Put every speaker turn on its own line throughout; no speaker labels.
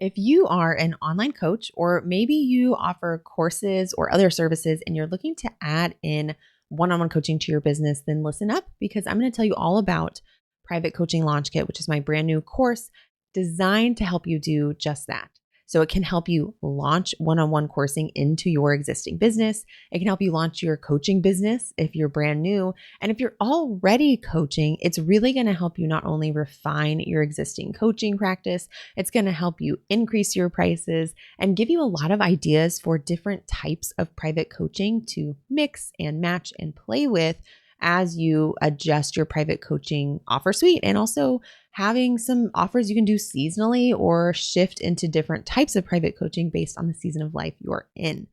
If you are an online coach, or maybe you offer courses or other services and you're looking to add in one on one coaching to your business, then listen up because I'm going to tell you all about Private Coaching Launch Kit, which is my brand new course designed to help you do just that. So it can help you launch one on one coursing into your existing business. It can help you launch your coaching business if you're brand new. And if you're already coaching, it's really going to help you not only refine your existing coaching practice, it's going to help you increase your prices and give you a lot of ideas for different types of private coaching to mix and match and play with as you adjust your private coaching offer suite, and also having some offers you can do seasonally or shift into different types of private coaching based on the season of life you're in.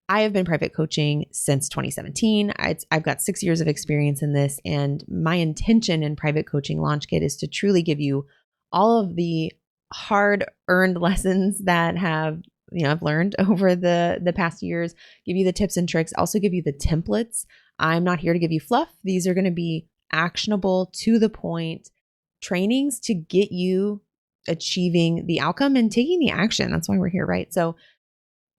I have been private coaching since 2017. I've got 6 years of experience in this, and my intention in Private Coaching Launch Kit is to truly give you all of the hard-earned lessons that I've learned over the past years, give you the tips and tricks, also give you the templates. I'm not here to give you fluff. These are going to be actionable, to the point trainings to get you achieving the outcome and taking the action. That's why we're here, right? So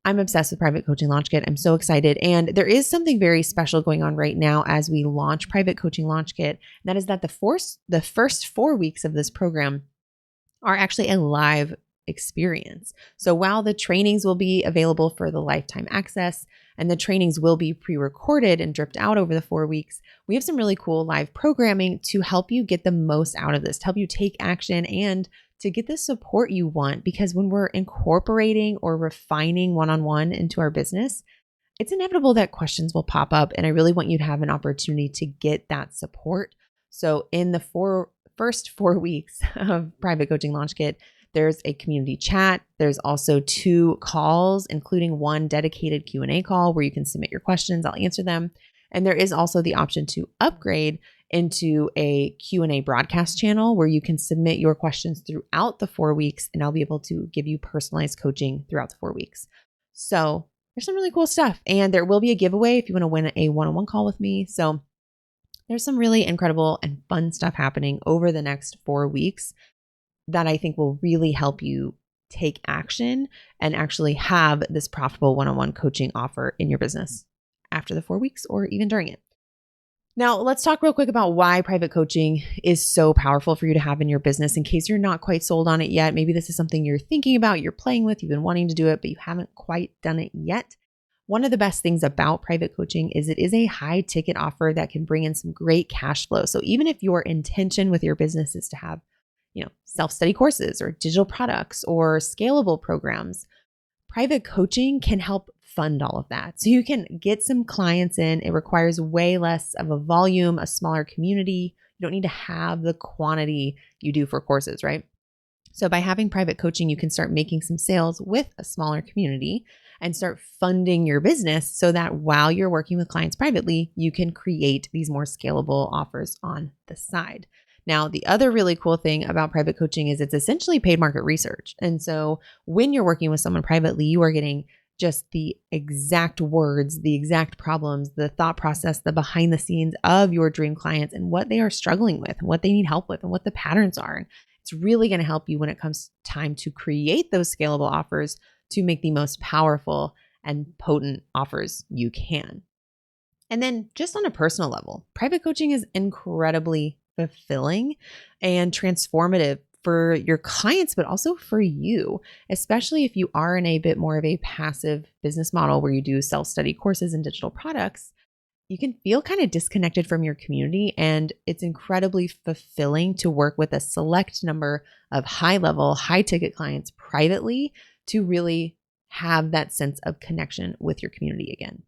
I'm obsessed with Private Coaching Launch Kit. I'm so excited. And there is something very special going on right now as we launch Private Coaching Launch Kit. That is that the first 4 weeks of this program are actually a live experience. So while the trainings will be available for the lifetime access and the trainings will be pre-recorded and dripped out over the 4 weeks, we have some really cool live programming to help you get the most out of this, to help you take action and to get the support you want. Because when we're incorporating or refining one-on-one into our business, it's inevitable that questions will pop up. And I really want you to have an opportunity to get that support. So in the first 4 weeks of Private Coaching Launch Kit, there's a community chat. There's also 2 calls, including one dedicated Q&A call where you can submit your questions. I'll answer them. And there is also the option to upgrade into a Q&A broadcast channel where you can submit your questions throughout the 4 weeks, and I'll be able to give you personalized coaching throughout the 4 weeks. So there's some really cool stuff. And there will be a giveaway if you want to win a one-on-one call with me. So there's some really incredible and fun stuff happening over the next 4 weeks that I think will really help you take action and actually have this profitable one-on-one coaching offer in your business after the 4 weeks or even during it. Now, let's talk real quick about why private coaching is so powerful for you to have in your business in case you're not quite sold on it yet. Maybe this is something you're thinking about, you're playing with, you've been wanting to do it, but you haven't quite done it yet. One of the best things about private coaching is it is a high ticket offer that can bring in some great cash flow. So even if your intention with your business is to have, self-study courses or digital products or scalable programs, private coaching can help fund all of that. So you can get some clients in. It requires way less of a volume, a smaller community. You don't need to have the quantity you do for courses, right? So by having private coaching, you can start making some sales with a smaller community and start funding your business so that while you're working with clients privately, you can create these more scalable offers on the side. Now, the other really cool thing about private coaching is it's essentially paid market research. And so when you're working with someone privately, you are getting just the exact words, the exact problems, the thought process, the behind the scenes of your dream clients and what they are struggling with and what they need help with and what the patterns are. And it's really going to help you when it comes time to create those scalable offers to make the most powerful and potent offers you can. And then just on a personal level, private coaching is incredibly fulfilling and transformative for your clients, but also for you, especially if you are in a bit more of a passive business model where you do self-study courses and digital products. You can feel kind of disconnected from your community, and it's incredibly fulfilling to work with a select number of high-level, high-ticket clients privately to really have that sense of connection with your community again.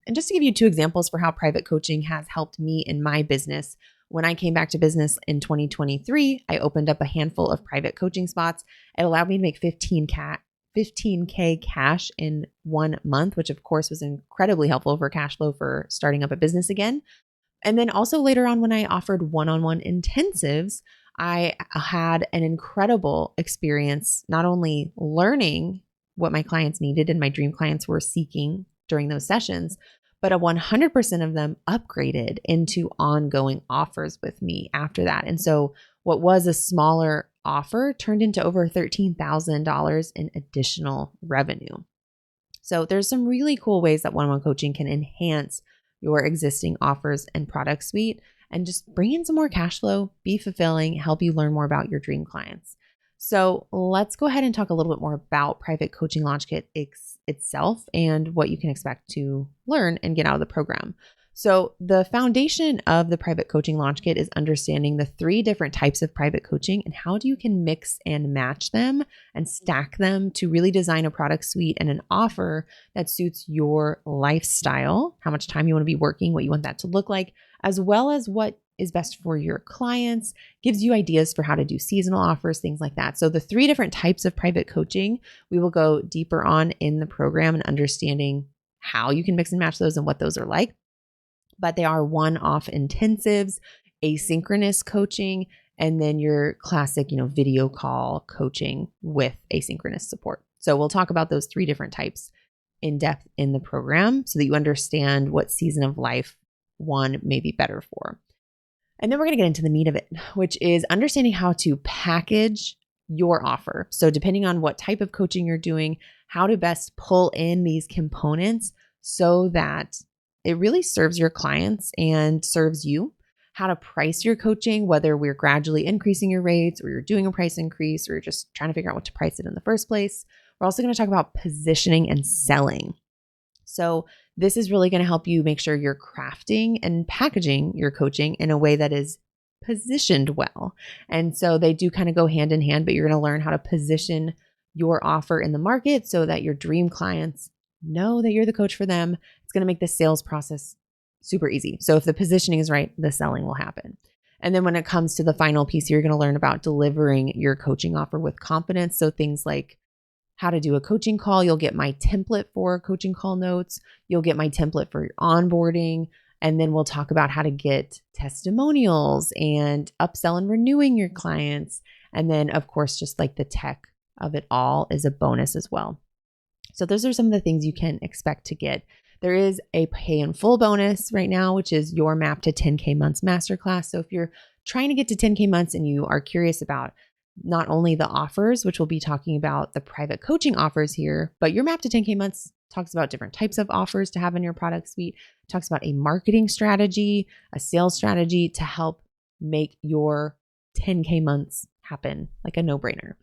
And just to give you 2 examples for how private coaching has helped me in my business, when I came back to business in 2023, I opened up a handful of private coaching spots. It allowed me to make $15K cash in 1 month, which of course was incredibly helpful for cash flow for starting up a business again. And then also later on, when I offered one-on-one intensives, I had an incredible experience, not only learning what my clients needed and my dream clients were seeking during those sessions, but 100% of them upgraded into ongoing offers with me after that. And so what was a smaller offer turned into over $13,000 in additional revenue. So there's some really cool ways that one-on-one coaching can enhance your existing offers and product suite and just bring in some more cash flow, be fulfilling, help you learn more about your dream clients. So let's go ahead and talk a little bit more about Private Coaching Launch Kit itself and what you can expect to learn and get out of the program. So the foundation of the Private Coaching Launch Kit is understanding the 3 different types of private coaching and how you can mix and match them and stack them to really design a product suite and an offer that suits your lifestyle, how much time you want to be working, what you want that to look like, as well as what is best for your clients, gives you ideas for how to do seasonal offers, things like that. So the 3 different types of private coaching, we will go deeper on in the program and understanding how you can mix and match those and what those are like. But they are one-off intensives, asynchronous coaching, and then your classic, video call coaching with asynchronous support. So we'll talk about those 3 different types in depth in the program so that you understand what season of life one may be better for. And then we're going to get into the meat of it, which is understanding how to package your offer. So depending on what type of coaching you're doing, how to best pull in these components so that it really serves your clients and serves you, how to price your coaching, whether we're gradually increasing your rates or you're doing a price increase or you're just trying to figure out what to price it in the first place. We're also going to talk about positioning and selling. So this is really going to help you make sure you're crafting and packaging your coaching in a way that is positioned well. And so they do kind of go hand in hand, but you're going to learn how to position your offer in the market so that your dream clients know that you're the coach for them. It's going to make the sales process super easy. So if the positioning is right, the selling will happen. And then when it comes to the final piece, you're going to learn about delivering your coaching offer with confidence. So things like how to do a coaching call. You'll get my template for coaching call notes. You'll get my template for your onboarding. And then we'll talk about how to get testimonials and upsell and renewing your clients. And then, of course, just like the tech of it all is a bonus as well. So those are some of the things you can expect to get. There is a pay in full bonus right now, which is your map to 10K months masterclass. So if you're trying to get to 10K months and you are curious about not only the offers, which we'll be talking about the private coaching offers here, but your map to 10K months talks about different types of offers to have in your product suite, talks about a marketing strategy, a sales strategy to help make your 10K months happen like a no-brainer.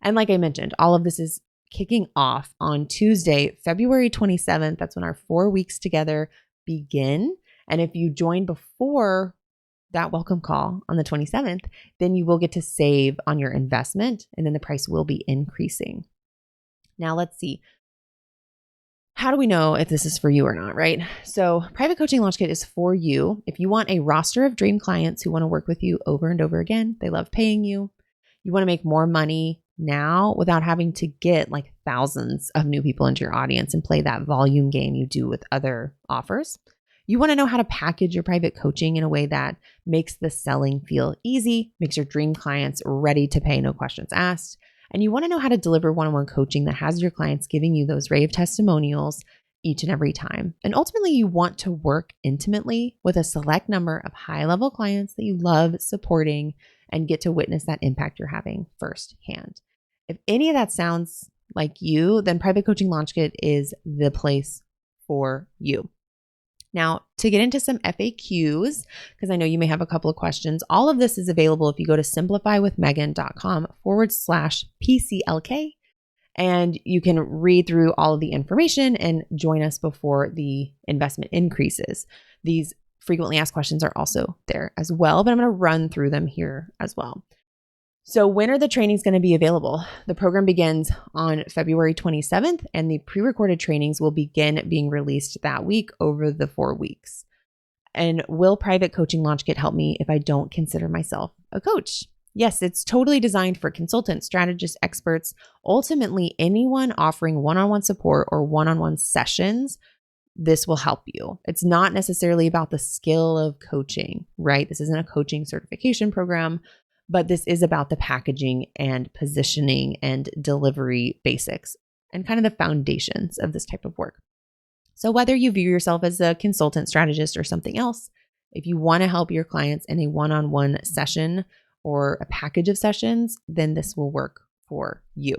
And like I mentioned, all of this is kicking off on Tuesday, February 27th. That's when our 4 weeks together begin. And if you join before that welcome call on the 27th, then you will get to save on your investment and then the price will be increasing. Now let's see. How do we know if this is for you or not, right? So Private Coaching Launch Kit is for you. If you want a roster of dream clients who want to work with you over and over again, they love paying you. You want to make more money now without having to get like thousands of new people into your audience and play that volume game you do with other offers. You want to know how to package your private coaching in a way that makes the selling feel easy, makes your dream clients ready to pay, no questions asked. And you want to know how to deliver one-on-one coaching that has your clients giving you those rave testimonials each and every time. And ultimately, you want to work intimately with a select number of high-level clients that you love supporting and get to witness that impact you're having firsthand. If any of that sounds like you, then Private Coaching Launch Kit is the place for you. Now, to get into some FAQs, because I know you may have a couple of questions, all of this is available if you go to simplifywithmegan.com/PCLK, and you can read through all of the information and join us before the investment increases. These frequently asked questions are also there as well, but I'm going to run through them here as well. So when are the trainings going to be available? The program begins on February 27th, and the pre-recorded trainings will begin being released that week over the 4 weeks. And will Private Coaching Launch Kit help me if I don't consider myself a coach? Yes, it's totally designed for consultants, strategists, experts, ultimately anyone offering one-on-one support or one-on-one sessions. This will help you. It's not necessarily about the skill of coaching, right? This isn't a coaching certification program, but this is about the packaging and positioning and delivery basics and kind of the foundations of this type of work. So whether you view yourself as a consultant, strategist, or something else, if you want to help your clients in a one-on-one session or a package of sessions, then this will work for you.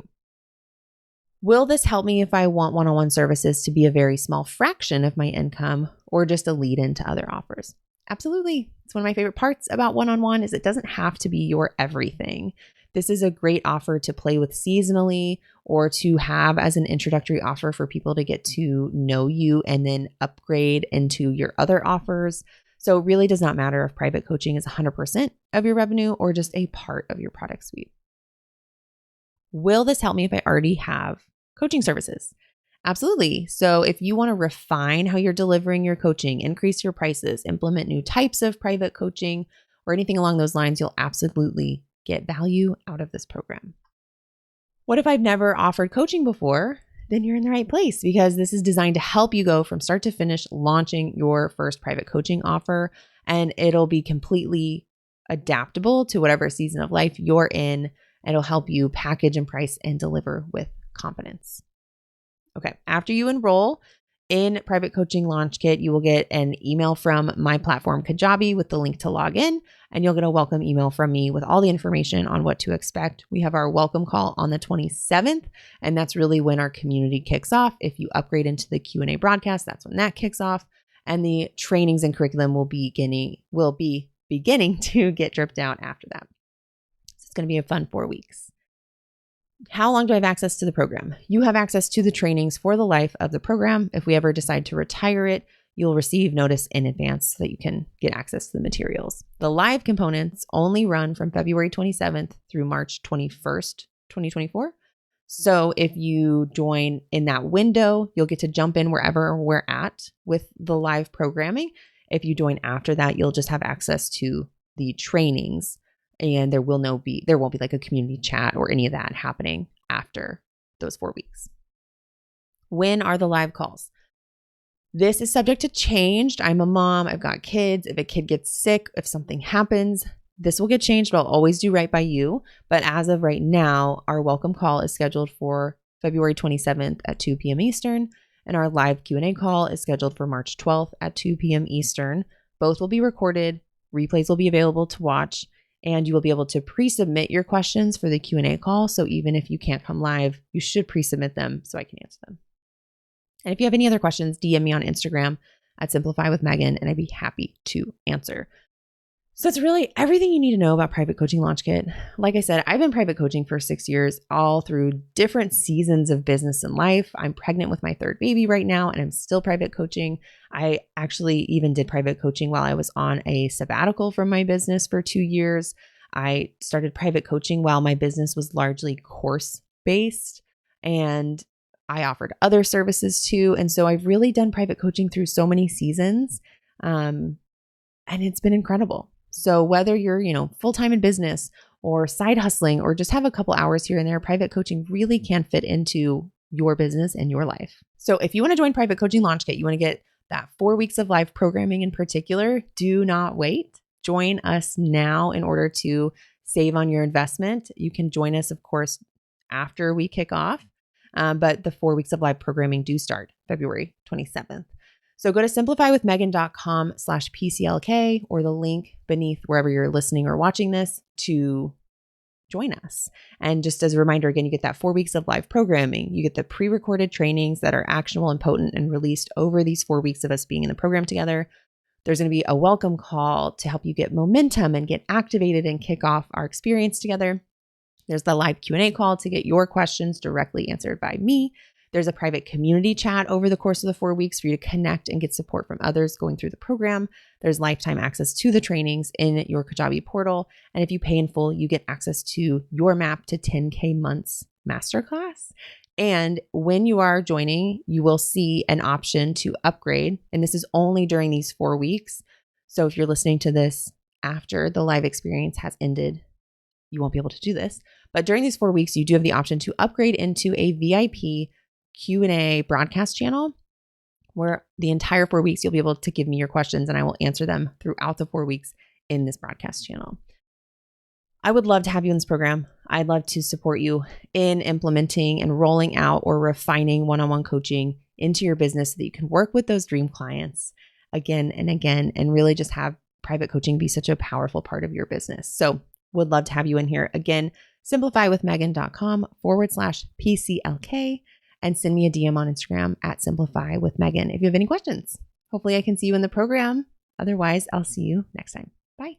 Will this help me if I want one-on-one services to be a very small fraction of my income or just a lead into other offers? Absolutely. It's one of my favorite parts about one-on-one is it doesn't have to be your everything. This is a great offer to play with seasonally or to have as an introductory offer for people to get to know you and then upgrade into your other offers. So it really does not matter if private coaching is 100% of your revenue or just a part of your product suite. Will this help me if I already have coaching services? Absolutely. So if you want to refine how you're delivering your coaching, increase your prices, implement new types of private coaching, or anything along those lines, you'll absolutely get value out of this program. What if I've never offered coaching before? Then you're in the right place because this is designed to help you go from start to finish launching your first private coaching offer, and it'll be completely adaptable to whatever season of life you're in. It'll help you package and price and deliver with confidence. Okay, after you enroll in Private Coaching Launch Kit, you will get an email from my platform, Kajabi, with the link to log in, and you'll get a welcome email from me with all the information on what to expect. We have our welcome call on the 27th, and that's really when our community kicks off. If you upgrade into the Q&A broadcast, that's when that kicks off, and the trainings and curriculum will be beginning to get dripped out after that. So it's going to be a fun 4 weeks. How long do I have access to the program? You have access to the trainings for the life of the program. If we ever decide to retire it, you'll receive notice in advance so that you can get access to the materials. The live components only run from February 27th through March 21st, 2024. So if you join in that window, you'll get to jump in wherever we're at with the live programming. If you join after that, you'll just have access to the trainings. And there won't be like a community chat or any of that happening after those 4 weeks. When are the live calls? This is subject to change. I'm a mom. I've got kids. If a kid gets sick, if something happens, this will get changed, but I'll always do right by you. But as of right now, our welcome call is scheduled for February 27th at 2 p.m. Eastern. And our live Q&A call is scheduled for March 12th at 2 p.m. Eastern. Both will be recorded. Replays will be available to watch. And you will be able to pre-submit your questions for the Q&A call. So even if you can't come live, you should pre-submit them so I can answer them. And if you have any other questions, DM me on Instagram at Simplify with Megan, and I'd be happy to answer. So that's really everything you need to know about Private Coaching Launch Kit. Like I said, I've been private coaching for 6 years, all through different seasons of business and life. I'm pregnant with my third baby right now, and I'm still private coaching. I actually even did private coaching while I was on a sabbatical from my business for 2 years. I started private coaching while my business was largely course-based, and I offered other services too. And so I've really done private coaching through so many seasons, and it's been incredible. So whether you're, full-time in business or side hustling or just have a couple hours here and there, private coaching really can fit into your business and your life. So if you want to join Private Coaching Launch Kit, you want to get that 4 weeks of live programming in particular, do not wait. Join us now in order to save on your investment. You can join us, of course, after we kick off, but the 4 weeks of live programming do start February 27th. So go to simplifywithmegan.com/PCLK or the link beneath wherever you're listening or watching this to join us. And just as a reminder, again, you get that 4 weeks of live programming. You get the pre-recorded trainings that are actionable and potent and released over these 4 weeks of us being in the program together. There's going to be a welcome call to help you get momentum and get activated and kick off our experience together. There's the live Q&A call to get your questions directly answered by me. There's a private community chat over the course of the 4 weeks for you to connect and get support from others going through the program. There's lifetime access to the trainings in your Kajabi portal. And if you pay in full, you get access to your map to 10K months masterclass. And when you are joining, you will see an option to upgrade. And this is only during these 4 weeks. So if you're listening to this after the live experience has ended, you won't be able to do this. But during these 4 weeks, you do have the option to upgrade into a VIP Q&A broadcast channel where the entire 4 weeks you'll be able to give me your questions and I will answer them throughout the 4 weeks in this broadcast channel. I would love to have you in this program. I'd love to support you in implementing and rolling out or refining one-on-one coaching into your business so that you can work with those dream clients again and again and really just have private coaching be such a powerful part of your business. So Would love to have you in here. Again, simplifywithmegan.com/PCLK and send me a DM on Instagram at simplifywithmegan if you have any questions. Hopefully I can see you in the program. Otherwise, I'll see you next time. Bye.